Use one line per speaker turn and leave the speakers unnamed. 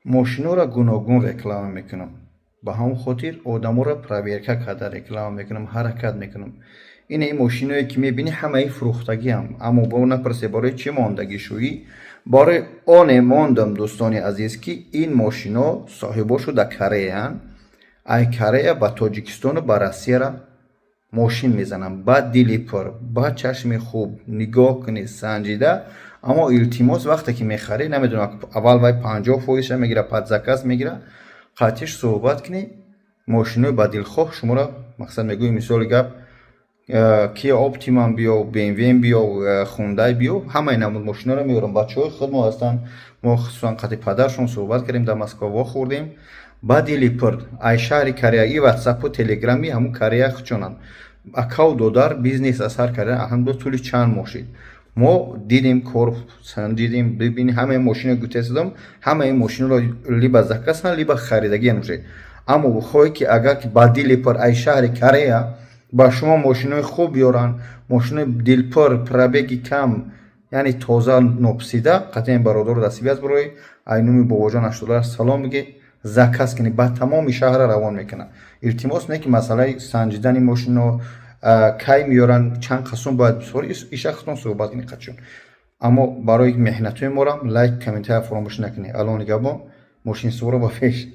ماشین‌ها گوناگون реклама میکنم. به همون خاطر آدم‌ها را проверка کرده реклама میکنم، حرکت میکنم. این ماشینایی که میبینی همه فروختگی هم، اما با اون نپرسی برای چی ماندگی شویی؟ برای آن ماندم دوستان عزیز که این ماشینا صاحباشو در کره هن. ای کره با تاجیکستان و با روسیه را ماشین میزنم، بعد دلی پر، بعد چشم خوب نگاه کنی سنجیده. اما التماس وقتی که میخری نمیدونم اول وای 50% میگیره، بعد زکات میگیره، قاطیش صحبت کنی ماشینو با دلخواه شما را مقصد میگوی مثال گپ کیا اپتیمم بیا، بی ام وی بیا، خوندای بیا، همه اینا ماشینا رو میارم. بچهای خود ما هستن، ما خصوصا قطع پدرشون صحبت کردیم در مسکو وا خوردیم. بعد دلی پر ای شهر کریایی واتساپ و تلگرامی همون کریه خچونن اکاو دودار بیزنس اثر کرده هم دو طولی چند ماشین ما دیدیم کار سنجیدیم ببین همه ماشین گوته زدم، همه این ماشین رو لیبا زکاسن لیبا خریدگی نمیشه. اما بخوای که اگر که با دلی پر ای شهر کریه با شما ماشین خوب بیارن، ماشین دل پر پرابگی کم یعنی تازه نوپسیده قطعا برادر دستی بیاد برای اینومی بابا جان $8 سلام میگه زکات کنی بعد تمام شهر روان میکنه. التماس نه که مسئله سنجیدن ماشین رو کی میارن چند قسم باید بسوری این شخصتون صحبت کنی قچون. اما برای مهنتوی ما را لایک کامنت ها فراموش نکنی. الان گبم ماشین سورا با فیش